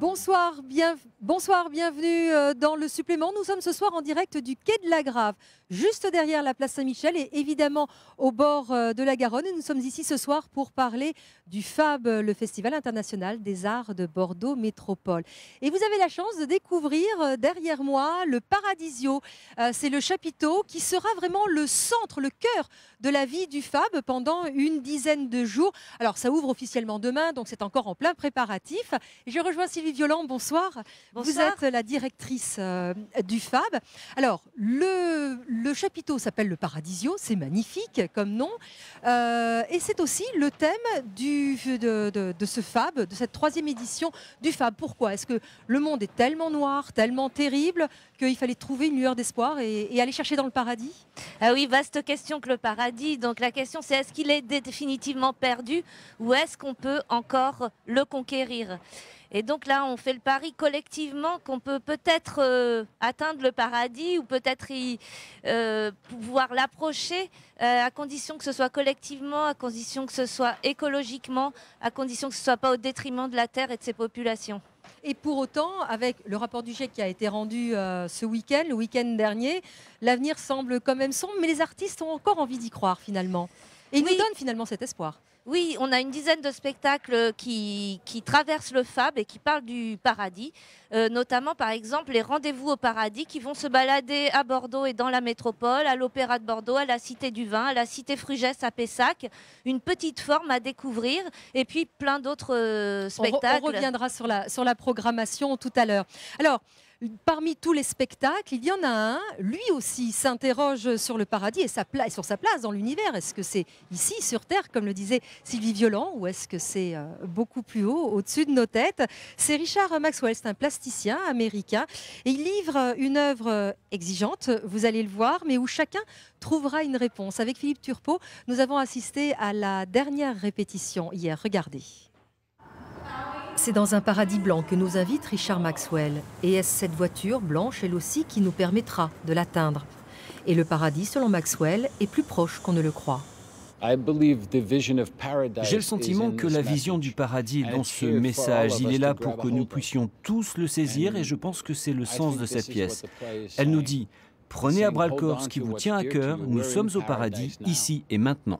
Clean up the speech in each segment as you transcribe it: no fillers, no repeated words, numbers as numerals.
Bonsoir, bienvenue dans le supplément. Nous sommes ce soir en direct du quai de la Grave, juste derrière la place Saint-Michel et évidemment au bord de la Garonne. Et nous sommes ici ce soir pour parler du FAB, le Festival international des arts de Bordeaux Métropole. Et vous avez la chance de découvrir derrière moi le Paradisio. C'est le chapiteau qui sera vraiment le centre, le cœur de la vie du FAB pendant une dizaine de jours. Alors ça ouvre officiellement demain, donc c'est encore en plein préparatif. Je rejoins Sylvie Violand, bonsoir. Vous êtes la directrice du FAB. Alors, le chapiteau s'appelle le Paradisio, c'est magnifique comme nom. Et c'est aussi le thème de ce FAB, de cette 3e édition du FAB. Pourquoi? Est-ce que le monde est tellement noir, tellement terrible, qu'il fallait trouver une lueur d'espoir et aller chercher dans le paradis? Ah oui, vaste question que le paradis. Donc la question c'est est-ce qu'il est définitivement perdu ou est-ce qu'on peut encore le conquérir? Et donc là, on fait le pari collectivement qu'on peut peut-être atteindre le paradis ou peut-être pouvoir l'approcher à condition que ce soit collectivement, à condition que ce soit écologiquement, à condition que ce ne soit pas au détriment de la Terre et de ses populations. Et pour autant, avec le rapport du GIEC qui a été rendu ce week-end, le week-end dernier, l'avenir semble quand même sombre, mais les artistes ont encore envie d'y croire finalement. Et ils nous donnent finalement cet espoir. Oui, on a une dizaine de spectacles qui traversent le FAB et qui parlent du paradis, notamment par exemple les rendez-vous au paradis qui vont se balader à Bordeaux et dans la métropole, à l'Opéra de Bordeaux, à la Cité du Vin, à la Cité Frugès à Pessac, une petite forme à découvrir et puis plein d'autres spectacles. On reviendra sur la programmation tout à l'heure. Alors, parmi tous les spectacles, il y en a un, lui aussi s'interroge sur le paradis et sur sa place dans l'univers. Est-ce que c'est ici, sur Terre, comme le disait Sylvie Violand, ou est-ce que c'est beaucoup plus haut, au-dessus de nos têtes? C'est Richard Maxwell, c'est un plasticien américain. Et il livre une œuvre exigeante, vous allez le voir, mais où chacun trouvera une réponse. Avec Philippe Turpot, nous avons assisté à la dernière répétition hier. Regardez. C'est dans un paradis blanc que nous invite Richard Maxwell. Et est-ce cette voiture blanche, elle aussi, qui nous permettra de l'atteindre? Et le paradis, selon Maxwell, est plus proche qu'on ne le croit. J'ai le sentiment que la vision du paradis est dans ce message. Il est là pour que nous puissions tous le saisir et je pense que c'est le sens de cette pièce. Elle nous dit, prenez à bras le corps ce qui vous tient à cœur, nous sommes au paradis, ici et maintenant.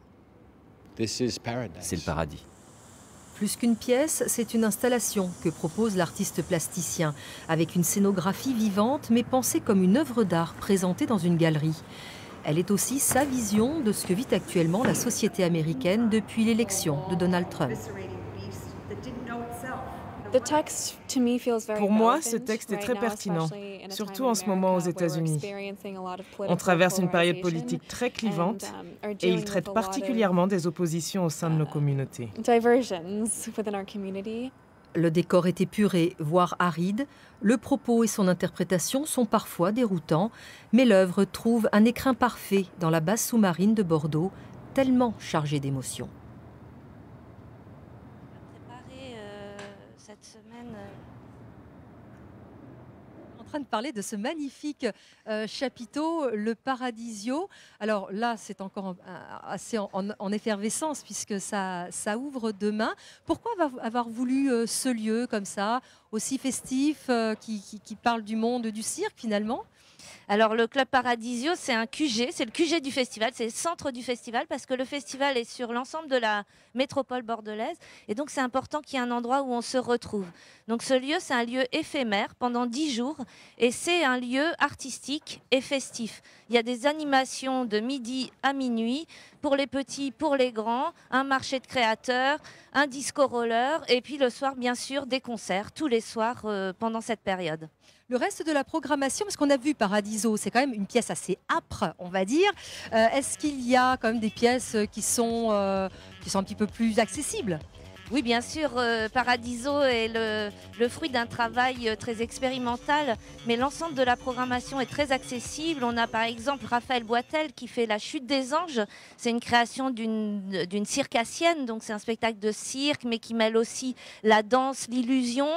C'est le paradis. Plus qu'une pièce, c'est une installation que propose l'artiste plasticien, avec une scénographie vivante mais pensée comme une œuvre d'art présentée dans une galerie. Elle est aussi sa vision de ce que vit actuellement la société américaine depuis l'élection de Donald Trump. Pour moi, ce texte est très pertinent, surtout en ce moment aux États-Unis. On traverse une période politique très clivante et il traite particulièrement des oppositions au sein de nos communautés. Le décor est épuré, voire aride. Le propos et son interprétation sont parfois déroutants, mais l'œuvre trouve un écrin parfait dans la base sous-marine de Bordeaux, tellement chargée d'émotions. Cette semaine. En train de parler de ce magnifique chapiteau, le Paradisio. Alors là, c'est encore assez en effervescence puisque ça ouvre demain. Pourquoi avoir voulu ce lieu comme ça, aussi festif, qui parle du monde du cirque finalement? Alors le Club Paradisio, c'est un QG, c'est le QG du festival, c'est le centre du festival parce que le festival est sur l'ensemble de la métropole bordelaise et donc c'est important qu'il y ait un endroit où on se retrouve. Donc ce lieu, c'est un lieu éphémère pendant 10 jours et c'est un lieu artistique et festif. Il y a des animations de midi à minuit pour les petits, pour les grands, un marché de créateurs, un disco roller et puis le soir bien sûr des concerts tous les soirs pendant cette période. Le reste de la programmation, parce qu'on a vu Paradiso, c'est quand même une pièce assez âpre, on va dire. Est-ce qu'il y a quand même des pièces qui sont un petit peu plus accessibles? Oui, bien sûr, Paradiso est le fruit d'un travail très expérimental, mais l'ensemble de la programmation est très accessible. On a par exemple Raphaël Boitel qui fait La Chute des Anges. C'est une création d'une circassienne, donc c'est un spectacle de cirque, mais qui mêle aussi la danse, l'illusion.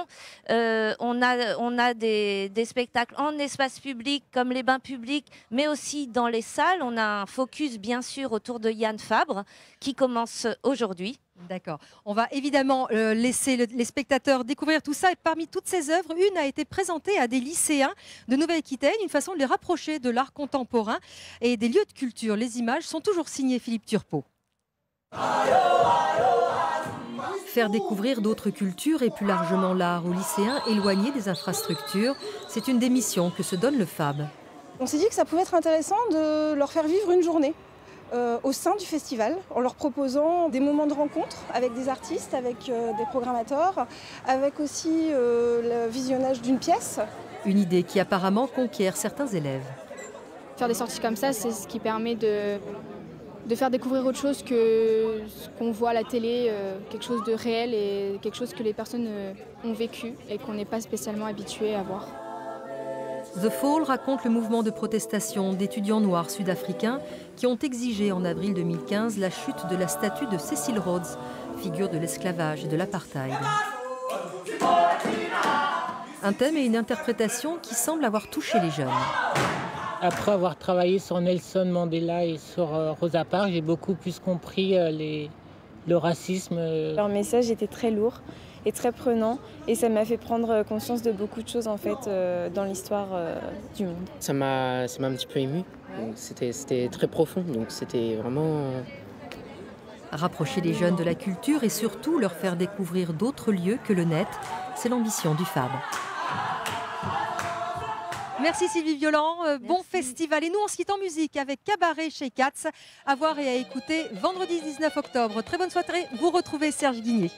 On a des spectacles en espace public, comme les bains publics, mais aussi dans les salles. On a un focus, bien sûr, autour de Yann Fabre, qui commence aujourd'hui. D'accord. On va évidemment laisser les spectateurs découvrir tout ça. Et parmi toutes ces œuvres, une a été présentée à des lycéens de Nouvelle-Aquitaine, une façon de les rapprocher de l'art contemporain et des lieux de culture. Les images sont toujours signées Philippe Turpot. Faire découvrir d'autres cultures et plus largement l'art aux lycéens éloignés des infrastructures, c'est une des missions que se donne le FAB. On s'est dit que ça pouvait être intéressant de leur faire vivre une journée au sein du festival, en leur proposant des moments de rencontre avec des artistes, avec des programmateurs, avec aussi le visionnage d'une pièce. Une idée qui apparemment conquiert certains élèves. Faire des sorties comme ça, c'est ce qui permet de faire découvrir autre chose que ce qu'on voit à la télé, quelque chose de réel et quelque chose que les personnes ont vécu et qu'on n'est pas spécialement habitué à voir. The Fall raconte le mouvement de protestation d'étudiants noirs sud-africains qui ont exigé en avril 2015 la chute de la statue de Cecil Rhodes, figure de l'esclavage et de l'apartheid. Un thème et une interprétation qui semblent avoir touché les jeunes. Après avoir travaillé sur Nelson Mandela et sur Rosa Parks, j'ai beaucoup plus compris le racisme. Leur message était très lourd et très prenant et ça m'a fait prendre conscience de beaucoup de choses en fait dans l'histoire du monde. Ça m'a un petit peu ému. C'était très profond, donc c'était vraiment... Rapprocher les jeunes de la culture et surtout leur faire découvrir d'autres lieux que le net, c'est l'ambition du FAB. Merci Sylvie Violent, bon festival. Et nous, on se quitte en musique avec Cabaret chez Katz, à voir et à écouter vendredi 19 octobre. Très bonne soirée, vous retrouvez Serge Guigné.